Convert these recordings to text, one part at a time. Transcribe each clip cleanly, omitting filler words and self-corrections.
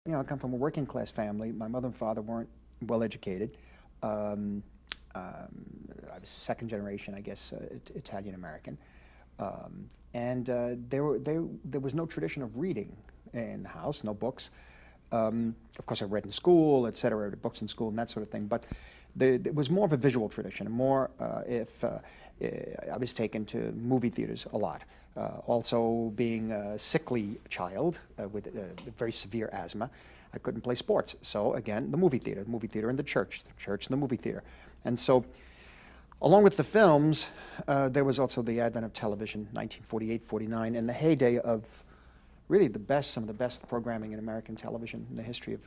you know, I come from a working class family. My mother and father weren't well educated. I was second generation, I guess, Italian American. There was no tradition of reading in the house, no books. Of course, I read in school, et cetera, books in school and that sort of thing, but it was more of a visual tradition, more if I was taken to movie theaters a lot. Also, being a sickly child with very severe asthma, I couldn't play sports. So again, the movie theater and the church and the movie theater. And so, along with the films, there was also the advent of television, 1948, 49, and the heyday of really some of the best programming in American television, in the history of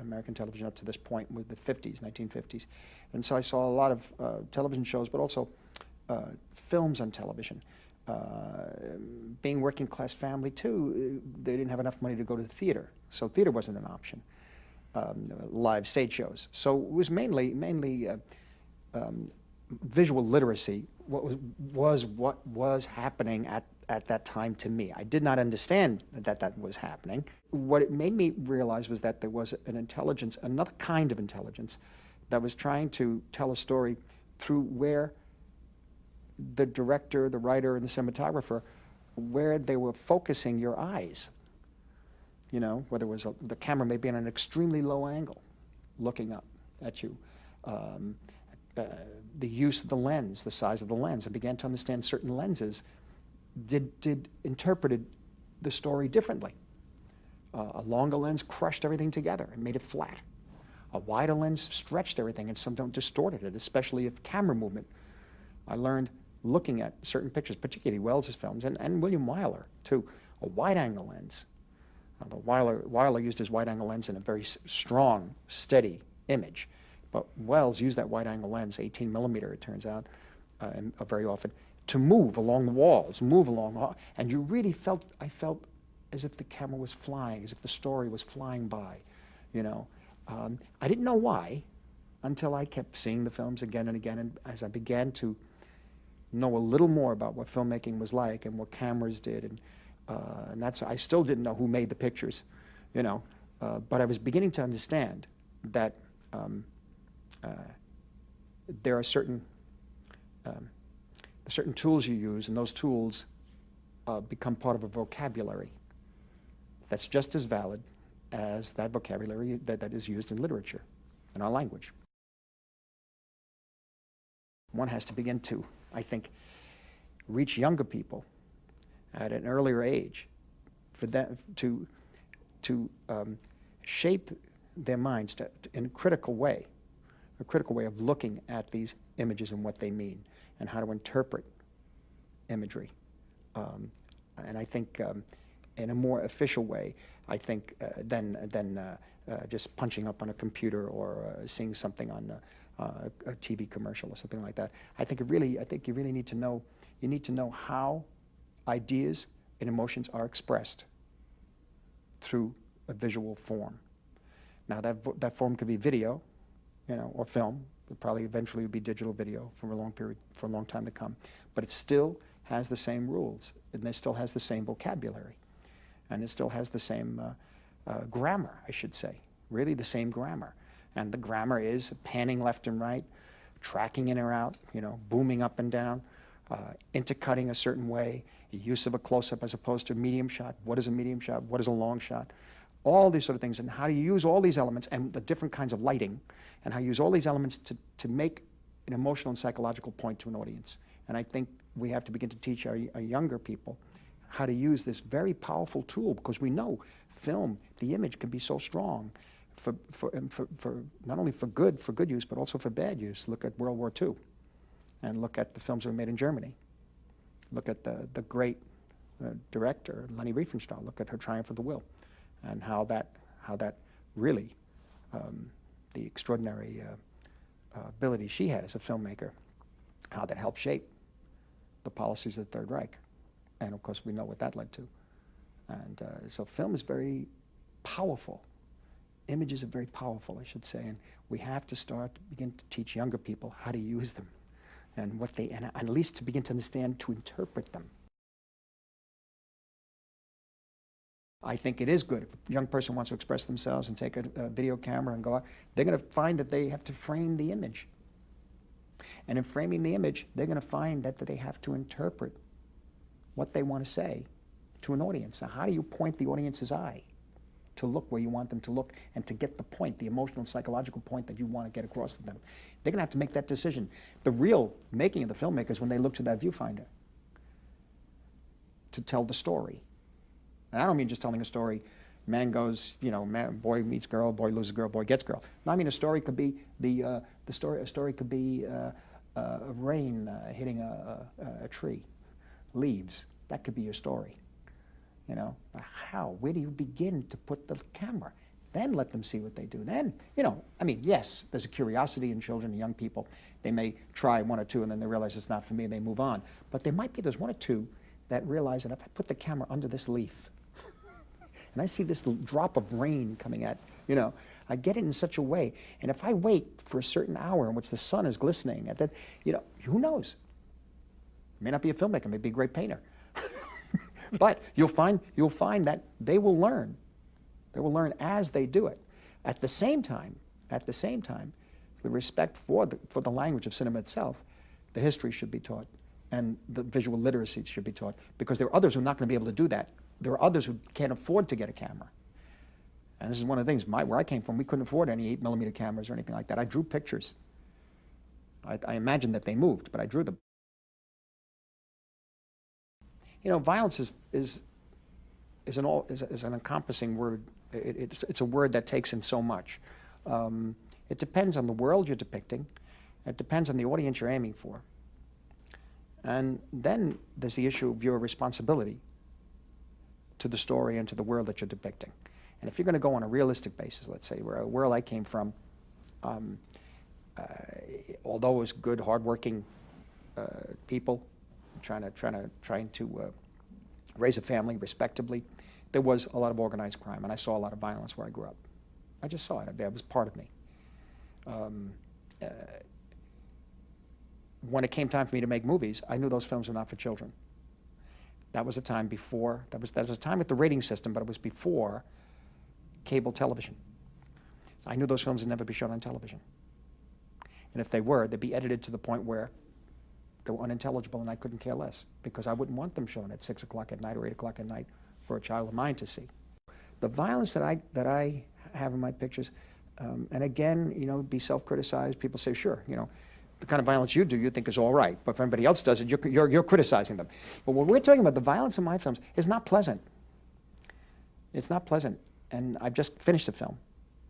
American television up to this point, with the 50s, 1950s. And so I saw a lot of television shows, but also films on television. Being working class family too, they didn't have enough money to go to the theater, so theater wasn't an option. Live stage shows. So it was mainly visual literacy. What was happening at that time to me. I did not understand that was happening. What it made me realize was that there was an intelligence, another kind of intelligence, that was trying to tell a story through where the director, the writer, and the cinematographer, where they were focusing your eyes. You know, whether it was the camera may be on an extremely low angle, looking up at you. The use of the lens, the size of the lens. I began to understand certain lenses interpreted the story differently. A longer lens crushed everything together and made it flat. A wider lens stretched everything and sometimes distorted it, especially if camera movement. I learned looking at certain pictures, particularly Wells's films, and William Wyler too, a wide-angle lens. Wyler used his wide-angle lens in a very strong, steady image. But Wells used that wide-angle lens, 18 millimeter, it turns out, very often, to move along the walls, and you really felt, I felt as if the camera was flying, as if the story was flying by, you know. I didn't know why until I kept seeing the films again and again, and as I began to know a little more about what filmmaking was like and what cameras did, and that's, I still didn't know who made the pictures, you know, but I was beginning to understand that there are certain tools you use, and those tools become part of a vocabulary that's just as valid as that vocabulary that is used in literature, in our language. One has to begin to, I think, reach younger people at an earlier age for them to shape their minds in a critical way of looking at these images and what they mean, and how to interpret imagery. And I think in a more official way, I think, than just punching up on a computer or seeing something on a TV commercial or something like that. I think you really need to know how ideas and emotions are expressed through a visual form. Now that form could be video, you know, or film. It probably eventually would be digital video for a long time to come. But it still has the same rules, and it still has the same vocabulary, and it still has the same grammar, I should say, really the same grammar. And the grammar is panning left and right, tracking in or out, you know, booming up and down, intercutting a certain way, the use of a close-up as opposed to a medium shot. What is a medium shot? What is a long shot? All these sort of things, and how do you use all these elements and the different kinds of lighting, and how you use all these elements to make an emotional and psychological point to an audience. And I think we have to begin to teach our younger people how to use this very powerful tool, because we know film, the image, can be so strong for not only for good use, but also for bad use. Look at World War II, and look at the films that were made in Germany. Look at the great director, Leni Riefenstahl. Look at her Triumph of the Will, and how that really, the extraordinary ability she had as a filmmaker, how that helped shape the policies of the Third Reich. And of course we know what that led to. And so film is very powerful. Images are very powerful, I should say, and we have to begin to teach younger people how to use them, and at least to begin to understand, to interpret them. I think it is good. If a young person wants to express themselves and take a video camera and go out, they're going to find that they have to frame the image. And in framing the image, they're going to find that they have to interpret what they want to say to an audience. Now, how do you point the audience's eye to look where you want them to look and to get the point, the emotional and psychological point that you want to get across to them? They're going to have to make that decision. The real making of the filmmaker is when they look to that viewfinder to tell the story. And I don't mean just telling a story, man goes, you know, boy meets girl, boy loses girl, boy gets girl. No, I mean a story could be a story could be rain hitting a tree, leaves. That could be your story. You know, how? Where do you begin to put the camera? Then let them see what they do. Then, you know, I mean, yes, there's a curiosity in children and young people. They may try one or two and then they realize it's not for me and they move on. But there might be, there's one or two that realize that if I put the camera under this leaf and I see this drop of rain coming at, you know, I get it in such a way. And if I wait for a certain hour in which the sun is glistening, at that, you know, who knows? May not be a filmmaker, may be a great painter. But you'll find that they will learn. They will learn as they do it. At the same time, the respect for the language of cinema itself, the history should be taught, and the visual literacy should be taught, because there are others who are not going to be able to do that. There are others who can't afford to get a camera. And this is one of the things, where I came from, we couldn't afford any 8mm cameras or anything like that. I drew pictures. I imagined that they moved, but I drew them. You know, violence is an encompassing word. It's a word that takes in so much. It depends on the world you're depicting. It depends on the audience you're aiming for. And then there's the issue of your responsibility to the story and to the world that you're depicting. And if you're going to go on a realistic basis, let's say, where a world I came from, although it was good, hardworking people trying to raise a family respectably, there was a lot of organized crime, and I saw a lot of violence where I grew up. I just saw it. It was part of me. When it came time for me to make movies, I knew those films were not for children. That was a time before, that was a time with the rating system, but it was before cable television. I knew those films would never be shown on television. And if they were, they'd be edited to the point where they were unintelligible and I couldn't care less, because I wouldn't want them shown at 6 o'clock at night or 8 o'clock at night for a child of mine to see. The violence that I have in my pictures, and again, you know, be self-criticized. People say, sure, you know, the kind of violence you do, you think is all right, but if anybody else does it, you're criticizing them. But when we're talking about the violence in my films, it's not pleasant. It's not pleasant. And I've just finished a film.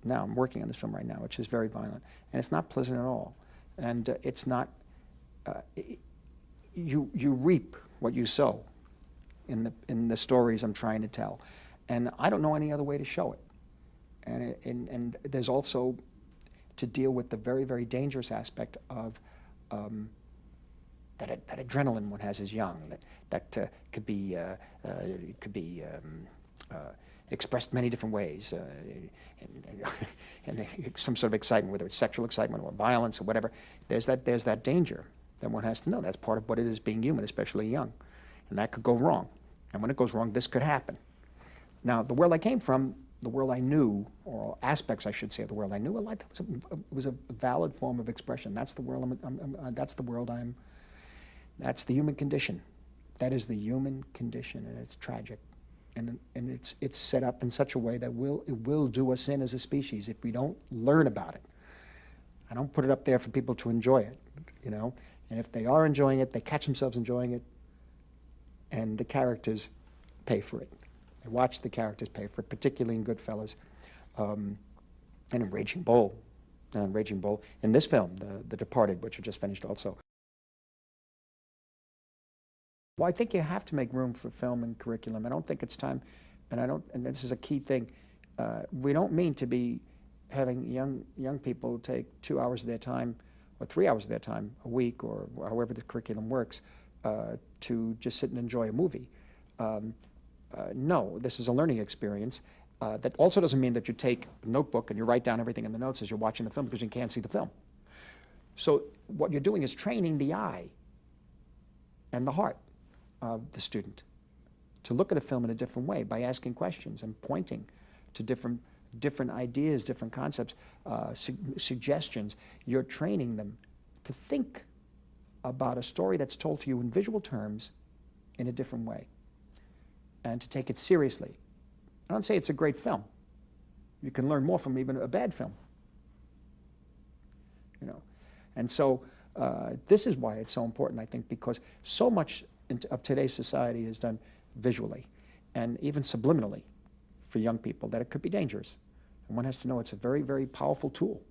Now I'm working on this film right now, which is very violent, and it's not pleasant at all. And it's not. You reap what you sow in the stories I'm trying to tell, and I don't know any other way to show it. And there's also to deal with the very, very dangerous aspect of that adrenaline one has as young, that could be expressed many different ways, and some sort of excitement, whether it's sexual excitement or violence or whatever. There's that danger that one has to know. That's part of what it is being human, especially young, and that could go wrong. And when it goes wrong, this could happen. Now, the world I came from, the world I knew, or aspects, I should say, of the world I knew, was a valid form of expression. That's the world that's the human condition. That is the human condition, and it's tragic. And it's set up in such a way that it will do us in as a species if we don't learn about it. I don't put it up there for people to enjoy it, you know. And if they are enjoying it, they catch themselves enjoying it, and the characters pay for it. They watch the characters pay for it, particularly in Goodfellas, and in Raging Bull. In this film, The Departed, which I just finished also. Well, I think you have to make room for film and curriculum. I don't think it's time, and this is a key thing. We don't mean to be having young people take 2 hours of their time or 3 hours of their time a week, or however the curriculum works, to just sit and enjoy a movie. No, this is a learning experience. That also doesn't mean that you take a notebook and you write down everything in the notes as you're watching the film, because you can't see the film. So what you're doing is training the eye and the heart of the student to look at a film in a different way by asking questions and pointing to different ideas, different concepts, suggestions. You're training them to think about a story that's told to you in visual terms in a different way, and to take it seriously. I don't say it's a great film. You can learn more from even a bad film. You know, and so this is why it's so important, I think, because so much of today's society is done visually and even subliminally for young people that it could be dangerous. And one has to know it's a very, very powerful tool.